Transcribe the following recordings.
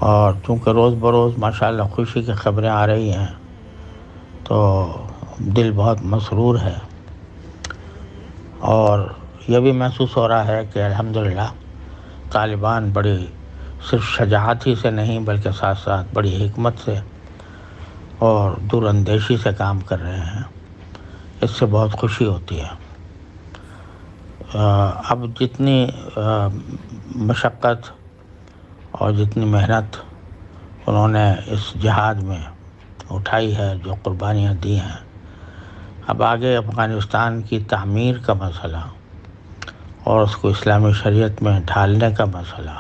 اور چونکہ روز بروز ماشاءاللہ خوشی کی خبریں آ رہی ہیں تو دل بہت مسرور ہے، اور یہ بھی محسوس ہو رہا ہے کہ الحمدللہ طالبان بڑی صرف شجاعت ہی سے نہیں بلکہ ساتھ ساتھ بڑی حکمت سے اور دور اندیشی سے کام کر رہے ہیں۔ اس سے بہت خوشی ہوتی ہے۔ اب جتنی مشقت اور جتنی محنت انہوں نے اس جہاد میں اٹھائی ہے، جو قربانیاں دی ہیں، اب آگے افغانستان کی تعمیر کا مسئلہ اور اس کو اسلامی شریعت میں ڈھالنے کا مسئلہ،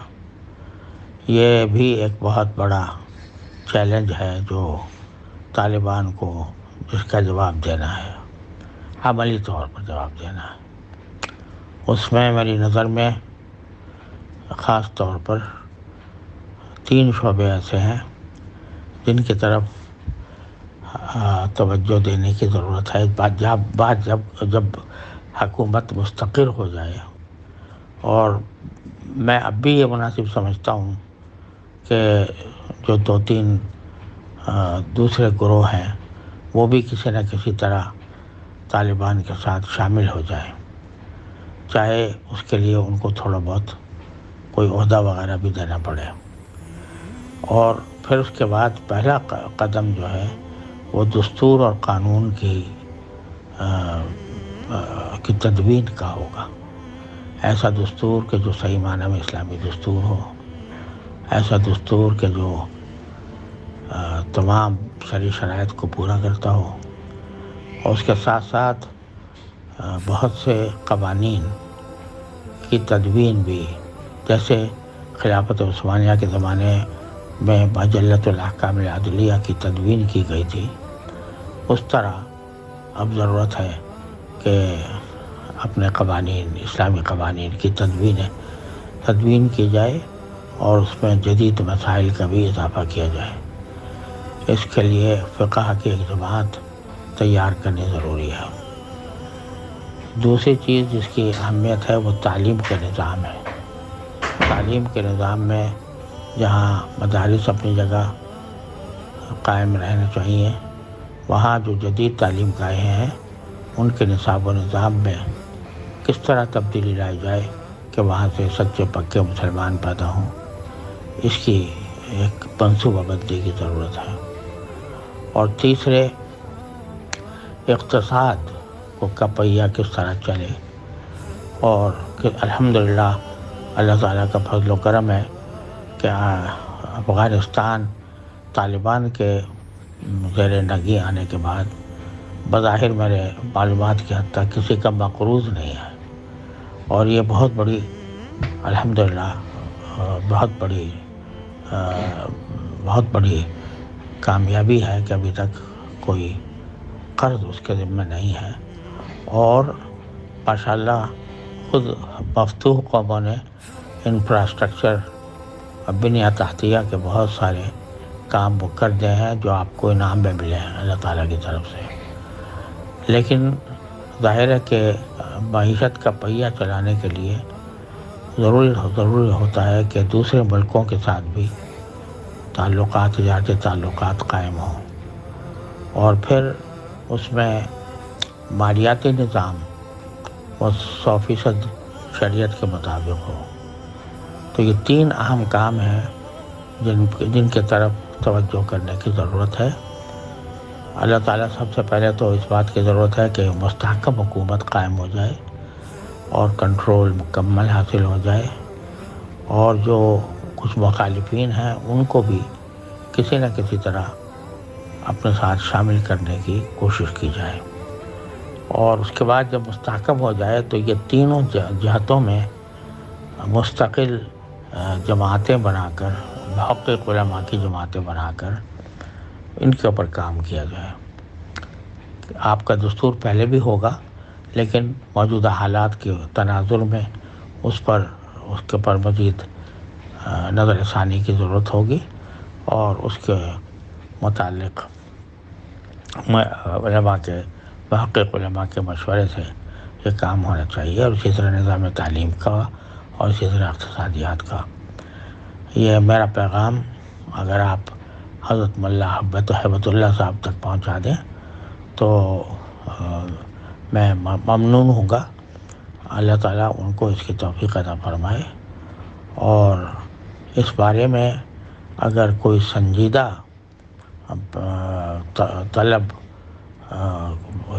یہ بھی ایک بہت بڑا چیلنج ہے جو طالبان کو جس کا جواب دینا ہے، عملی طور پر جواب دینا ہے۔ اس میں میری نظر میں خاص طور پر 3 شعبے ایسے ہیں جن کی طرف توجہ دینے کی ضرورت ہے۔ جب حکومت مستقر ہو جائے، اور میں اب بھی یہ مناسب سمجھتا ہوں کہ جو 2-3 دوسرے گروہ ہیں وہ بھی کسی نہ کسی طرح طالبان کے ساتھ شامل ہو جائیں، چاہے اس کے لیے ان کو تھوڑا بہت کوئی عہدہ وغیرہ بھی دینا پڑے۔ اور پھر اس کے بعد پہلا قدم جو ہے وہ دستور اور قانون کی تدوین کا ہوگا۔ ایسا دستور کہ جو صحیح معنی میں اسلامی دستور ہو، ایسا دستور کہ جو تمام شرعی شرائط کو پورا کرتا ہو، اور اس کے ساتھ ساتھ بہت سے قوانین کی تدوین بھی، جیسے خلافت عثمانیہ کے زمانے میں مجلۃ الاحکام العدلیہ کی تدوین کی گئی تھی، اس طرح اب ضرورت ہے کہ اپنے قوانین، اسلامی قوانین کی تدوین کی جائے اور اس میں جدید مسائل کا بھی اضافہ کیا جائے۔ اس کے لیے فقہ کی ایک جماعت تیار کرنی ضروری ہے۔ دوسری چیز جس کی اہمیت ہے وہ تعلیم کے نظام ہے۔ تعلیم کے نظام میں جہاں مدارس اپنی جگہ قائم رہنا چاہیے، وہاں جو جدید تعلیم گاہیں ہیں ان کے نصاب و نظام میں کس طرح تبدیلی لائی جائے کہ وہاں سے سچے پکے مسلمان پیدا ہوں، اس کی ایک منصوبہ بندی کی ضرورت ہے۔ اور تیسرے، اقتصاد کا پہیہ کس طرح چلے، اور الحمدللہ اللہ تعالیٰ کا فضل و کرم ہے کہ افغانستان طالبان کے زیر نگی آنے کے بعد بظاہر میرے معلومات کی حد تک کسی کا مقروض نہیں ہے، اور یہ بہت بڑی الحمدللہ بہت بڑی کامیابی ہے کہ ابھی تک کوئی قرض اس کے ذمہ نہیں ہے۔ اور ماشاءاللہ خود مفتوح قوموں نے انفراسٹرکچر، بنیاد تحتیہ کے بہت سارے کام وہ کر دے ہیں جو آپ کو انعام میں ملے ہیں اللہ تعالیٰ کی طرف سے۔ لیکن ظاہر ہے کہ معیشت کا پہیہ چلانے کے لیے ضروری ہوتا ہے کہ دوسرے ملکوں کے ساتھ بھی تجارتی تعلقات قائم ہوں، اور پھر اس میں مالیاتی نظام وہ 100% شریعت کے مطابق ہو۔ تو یہ 3 اہم کام ہیں جن کے طرف توجہ کرنے کی ضرورت ہے۔ اللہ تعالیٰ سب سے پہلے تو اس بات کی ضرورت ہے کہ مستحکم حکومت قائم ہو جائے اور کنٹرول مکمل حاصل ہو جائے، اور جو کچھ مخالفین ہیں ان کو بھی کسی نہ کسی طرح اپنے ساتھ شامل کرنے کی کوشش کی جائے۔ اور اس کے بعد جب مستحکم ہو جائے تو یہ تینوں جہتوں میں مستقل جماعتیں بنا کر، محقق علماء کی جماعتیں بنا کر ان کے اوپر کام کیا جائے۔ آپ کا دستور پہلے بھی ہوگا، لیکن موجودہ حالات کے تناظر میں اس کے پر مزید نظر ثانی کی ضرورت ہوگی، اور اس کے متعلق محقق علماء کے مشورے سے یہ کام ہونا چاہیے، اور اسی طرح نظام تعلیم کا اور اسی طرح اقتصادیات کا۔ یہ میرا پیغام اگر آپ حضرت ملا ہیبت اللہ صاحب تک پہنچا دیں تو میں ممنون ہوں گا. اللہ تعالیٰ ان کو اس کی توفیق عطا فرمائے. اور اس بارے میں اگر کوئی سنجیدہ طلب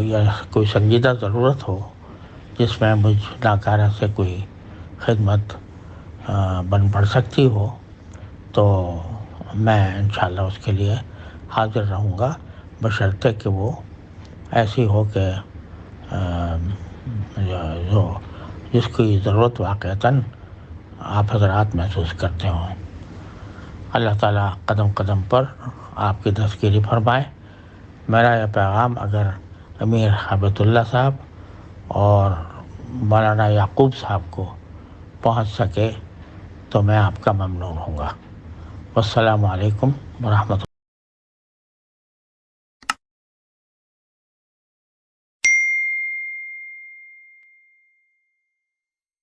یا کوئی سنجیدہ ضرورت ہو جس میں مجھ ناکارہ سے کوئی خدمت بن پڑ سکتی ہو تو میں انشاءاللہ اس کے لیے حاضر رہوں گا، بشرطے کہ وہ ایسی ہو کہ جو جس کی ضرورت واقعتاً آپ حضرات محسوس کرتے ہوں. اللہ تعالیٰ قدم قدم پر آپ کی تذکیری فرمائے. میرا یہ پیغام اگر امیر ہیبت اللہ صاحب اور مولانا یعقوب صاحب کو پہنچ سکے تو میں آپ کا ممنون ہوں گا. والسلام علیکم ورحمۃ اللہ.